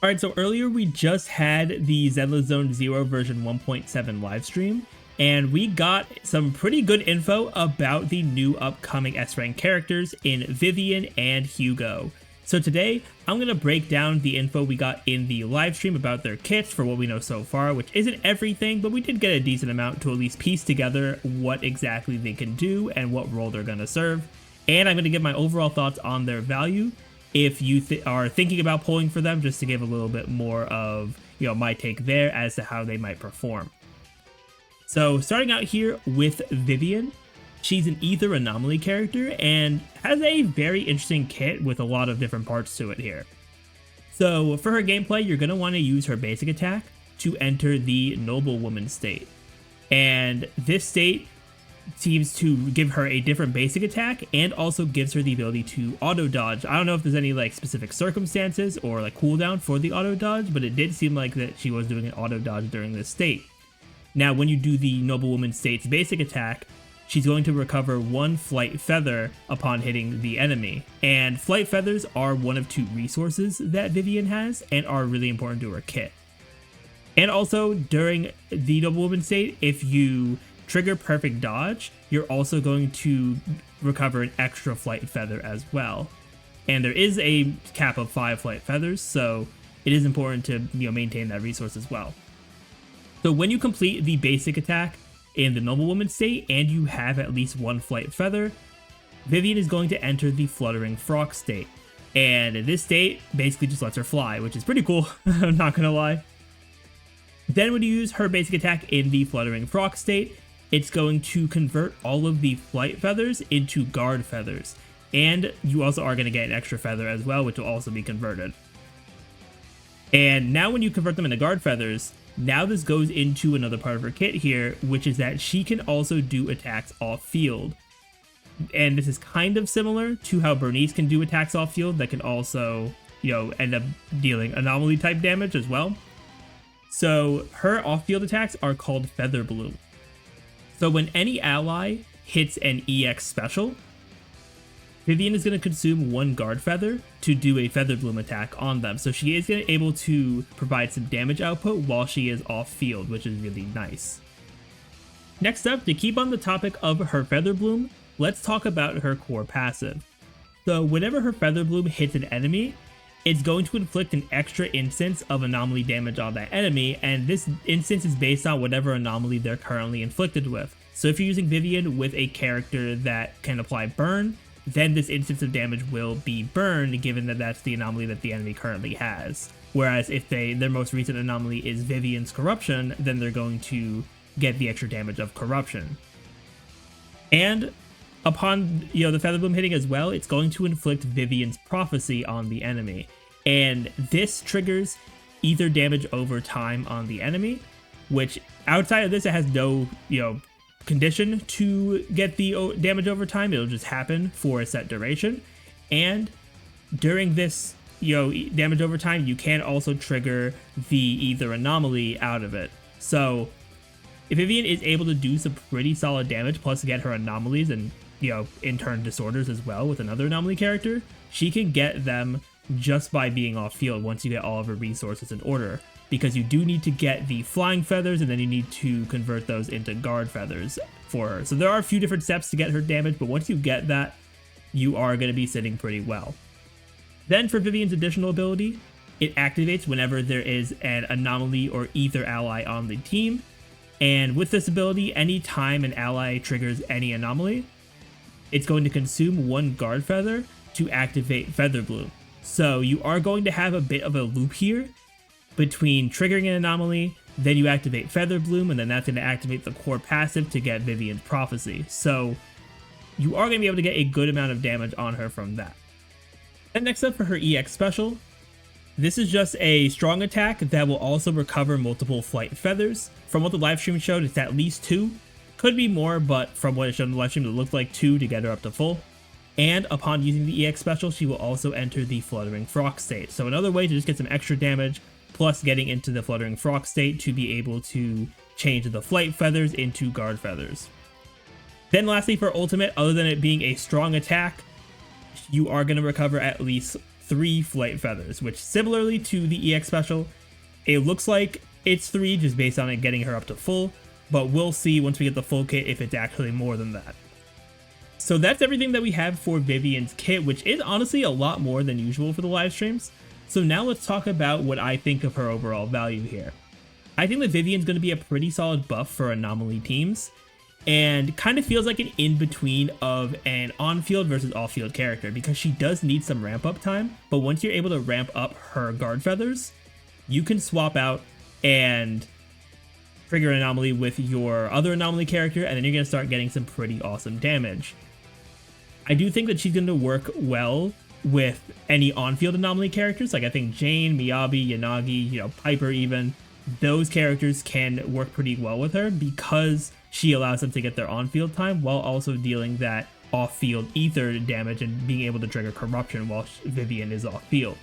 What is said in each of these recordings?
Alright, so earlier we just had the Zenless Zone Zero version 1.7 live stream, and we got some pretty good info about the new upcoming S-Rank characters in Vivian and Hugo. So today, I'm going to break down the info we got in the live stream about their kits for what we know so far, which isn't everything, but we did get a decent amount to at least piece together what exactly they can do and what role they're going to serve. And I'm going to give my overall thoughts on their value if you are thinking about pulling for them, just to give a little bit more of, my take there as to how they might perform. So starting out here with Vivian, she's an Ether Anomaly character and has a very interesting kit with a lot of different parts to it here. So for her gameplay, you're going to want to use her basic attack to enter the Noblewoman state. And this state seems to give her a different basic attack and also gives her the ability to auto dodge. I don't know if there's any specific circumstances or cooldown for the auto dodge, but it did seem like that she was doing an auto dodge during this state. Now when you do the Noblewoman state's basic attack, she's going to recover 1 flight feather upon hitting the enemy. And flight feathers are one of 2 resources that Vivian has and are really important to her kit. And also during the Noblewoman state, if you trigger perfect dodge, you're also going to recover an extra flight feather as well. And there is a cap of 5 flight feathers, so it is important to maintain that resource as well. So when you complete the basic attack in the Noblewoman state and you have at least 1 flight feather, Vivian is going to enter the Fluttering Frog state. And in this state, basically just lets her fly, which is pretty cool, I'm not gonna lie. Then when you use her basic attack in the Fluttering Frog state, it's going to convert all of the flight feathers into guard feathers. And you also are going to get an extra feather as well, which will also be converted. And now when you convert them into guard feathers, now this goes into another part of her kit here, which is that she can also do attacks off field. And this is kind of similar to how Bernice can do attacks off field that can also, end up dealing anomaly type damage as well. So her off field attacks are called Feather Bloom. So when any ally hits an EX special, Vivian is going to consume 1 guard feather to do a Feather Bloom attack on them. So she is going to be able to provide some damage output while she is off field, which is really nice. Next up, to keep on the topic of her Feather Bloom, let's talk about her core passive. So whenever her Feather Bloom hits an enemy, it's going to inflict an extra instance of anomaly damage on that enemy, and this instance is based on whatever anomaly they're currently inflicted with. So if you're using Vivian with a character that can apply burn, then this instance of damage will be burned, given that that's the anomaly that the enemy currently has. Whereas if their most recent anomaly is Vivian's corruption, then they're going to get the extra damage of corruption. And upon the Feather Bloom hitting as well, it's going to inflict Vivian's prophecy on the enemy. And this triggers ether damage over time on the enemy, which outside of this, it has no, condition to get the damage over time. It'll just happen for a set duration. And during this, damage over time, you can also trigger the ether anomaly out of it. So if Vivian is able to do some pretty solid damage, plus get her anomalies and in turn disorders as well with another anomaly character, she can get them just by being off field once you get all of her resources in order, because you do need to get the flying feathers and then you need to convert those into guard feathers for her. So there are a few different steps to get her damage, but once you get that, you are going to be sitting pretty well. Then for Vivian's additional ability, it activates whenever there is an anomaly or ether ally on the team, and with this ability, anytime an ally triggers any anomaly, it's going to consume 1 guard feather to activate Feather Bloom. So you are going to have a bit of a loop here between triggering an anomaly, then you activate Feather Bloom, and then that's going to activate the core passive to get Vivian's prophecy. So you are going to be able to get a good amount of damage on her from that. And next up for her EX special, this is just a strong attack that will also recover multiple flight feathers. From what the livestream showed, it's at least 2. Could be more, but from what it showed in the livestream, it looked like 2 to get her up to full. And upon using the EX special, she will also enter the Fluttering Frog state. So another way to just get some extra damage, plus getting into the Fluttering Frog state to be able to change the flight feathers into guard feathers. Then lastly for ultimate, other than it being a strong attack, you are going to recover at least 3 flight feathers, which similarly to the EX special, it looks like it's 3 just based on it getting her up to full, but we'll see once we get the full kit if it's actually more than that. So that's everything that we have for Vivian's kit, which is honestly a lot more than usual for the live streams. So now let's talk about what I think of her overall value here. I think that Vivian's going to be a pretty solid buff for anomaly teams, and kind of feels like an in-between of an on-field versus off-field character, because she does need some ramp-up time, but once you're able to ramp up her guard feathers, you can swap out and trigger an anomaly with your other anomaly character, and then you're going to start getting some pretty awesome damage. I do think that she's going to work well with any on-field anomaly characters, like I think Jane, Miyabi, Yanagi, Piper even. Those characters can work pretty well with her because she allows them to get their on-field time while also dealing that off-field ether damage and being able to trigger corruption while Vivian is off-field.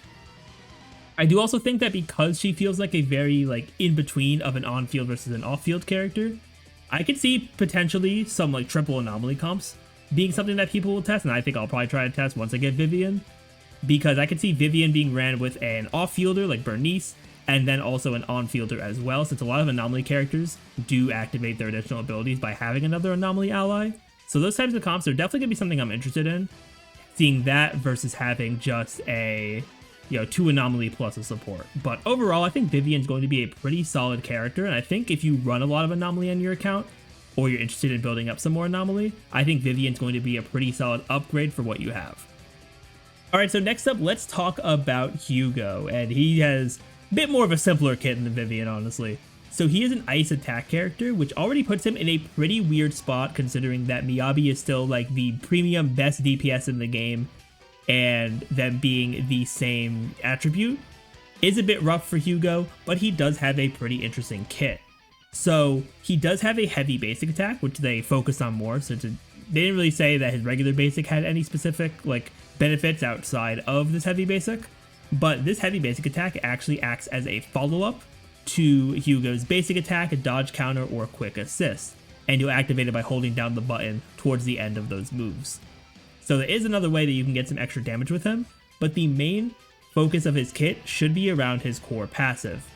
I do also think that because she feels like a very in-between of an on-field versus an off-field character, I could see potentially some triple anomaly comps being something that people will test, and I think I'll probably try to test once I get Vivian, because I could see Vivian being ran with an off-fielder like Bernice, and then also an on-fielder as well, since a lot of anomaly characters do activate their additional abilities by having another anomaly ally. So those types of comps are definitely going to be something I'm interested in, seeing that versus having just a 2 anomaly plus a support. But overall, I think Vivian's going to be a pretty solid character, and I think if you run a lot of anomaly on your account, or you're interested in building up some more anomaly, I think Vivian's going to be a pretty solid upgrade for what you have. Alright, so next up, let's talk about Hugo, and he has a bit more of a simpler kit than Vivian, honestly. So he is an ice attack character, which already puts him in a pretty weird spot considering that Miyabi is still the premium best DPS in the game, and them being the same attribute is a bit rough for Hugo, but he does have a pretty interesting kit. So he does have a heavy basic attack, which they focused on more, since they didn't really say that his regular basic had any specific benefits outside of this heavy basic. But this heavy basic attack actually acts as a follow-up to Hugo's basic attack, a dodge counter, or quick assist, and you'll activate it by holding down the button towards the end of those moves. So there is another way that you can get some extra damage with him, but the main focus of his kit should be around his core passive.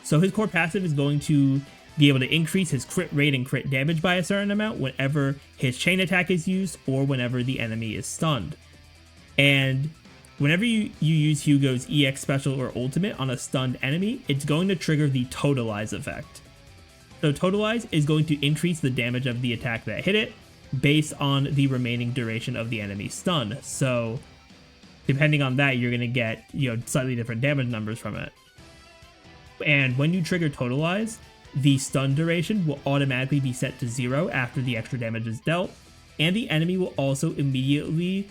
So his core passive is going to be able to increase his crit rate and crit damage by a certain amount whenever his chain attack is used or whenever the enemy is stunned. And whenever you use Hugo's EX special or ultimate on a stunned enemy, it's going to trigger the Totalize effect. So Totalize is going to increase the damage of the attack that hit it based on the remaining duration of the enemy's stun. So depending on that, you're going to get slightly different damage numbers from it. And when you trigger Totalize, the stun duration will automatically be set to 0 after the extra damage is dealt, and the enemy will also immediately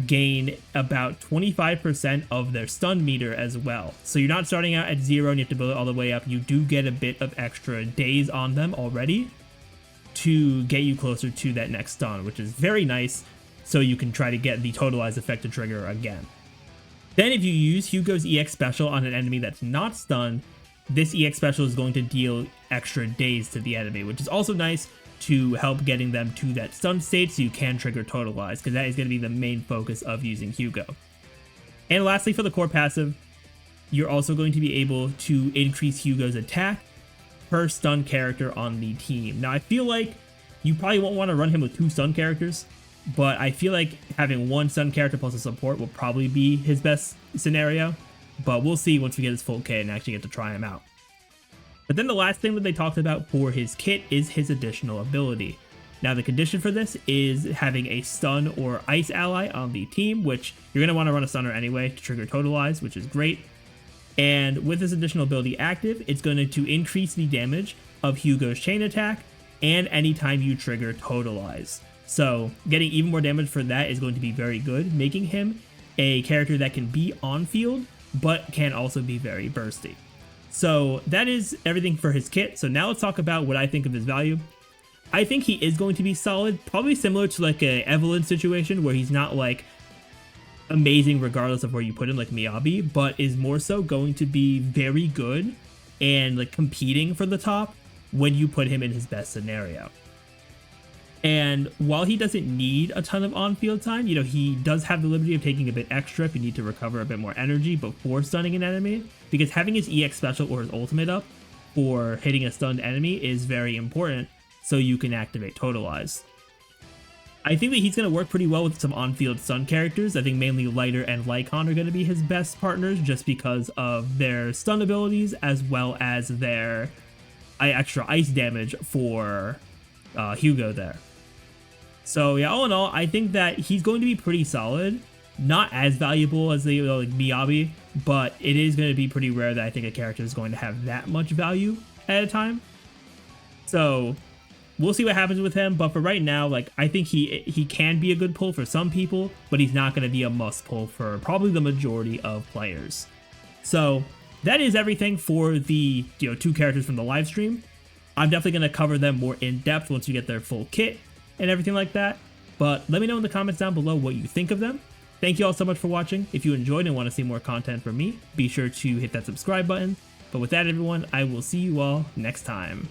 gain about 25% of their stun meter as well. So you're not starting out at 0 and you have to build it all the way up. You do get a bit of extra days on them already to get you closer to that next stun, which is very nice, so you can try to get the Totalize effect to trigger again. Then if you use Hugo's EX special on an enemy that's not stunned, this EX special is going to deal extra days to the enemy, which is also nice to help getting them to that stun state so you can trigger Totalize, because that is going to be the main focus of using Hugo. And lastly, for the core passive, you're also going to be able to increase Hugo's attack per stun character on the team. Now, I feel like you probably won't want to run him with 2 stun characters, but I feel like having 1 stun character plus a support will probably be his best scenario. But we'll see once we get his full kit and actually get to try him out. But then the last thing that they talked about for his kit is his additional ability. Now the condition for this is having a stun or ice ally on the team, which you're going to want to run a stunner anyway to trigger Totalize, which is great. And with this additional ability active, it's going to increase the damage of Hugo's chain attack and anytime you trigger Totalize. So getting even more damage for that is going to be very good, making him a character that can be on field but can also be very bursty. So that is everything for his kit. So now let's talk about what I think of his value. I think he is going to be solid, probably similar to a Evelyn situation where he's not amazing regardless of where you put him like Miyabi, but is more so going to be very good and competing for the top when you put him in his best scenario. And while he doesn't need a ton of on-field time, he does have the liberty of taking a bit extra if you need to recover a bit more energy before stunning an enemy, because having his EX special or his ultimate up for hitting a stunned enemy is very important, so you can activate Totalize. I think that he's going to work pretty well with some on-field stun characters. I think mainly Lighter and Lycon are going to be his best partners just because of their stun abilities as well as their extra ice damage for Hugo there. So yeah, all in all, I think that he's going to be pretty solid. Not as valuable as the like Miyabi, but it is going to be pretty rare that I think a character is going to have that much value at a time. So we'll see what happens with him, but for right now, like I think he can be a good pull for some people, but he's not going to be a must pull for probably the majority of players. So that is everything for the 2 characters from the live stream. I'm definitely going to cover them more in depth once you get their full kit and everything like that. But let me know in the comments down below what you think of them. Thank you all so much for watching. If you enjoyed and want to see more content from me, be sure to hit that subscribe button. But with that, everyone, I will see you all next time.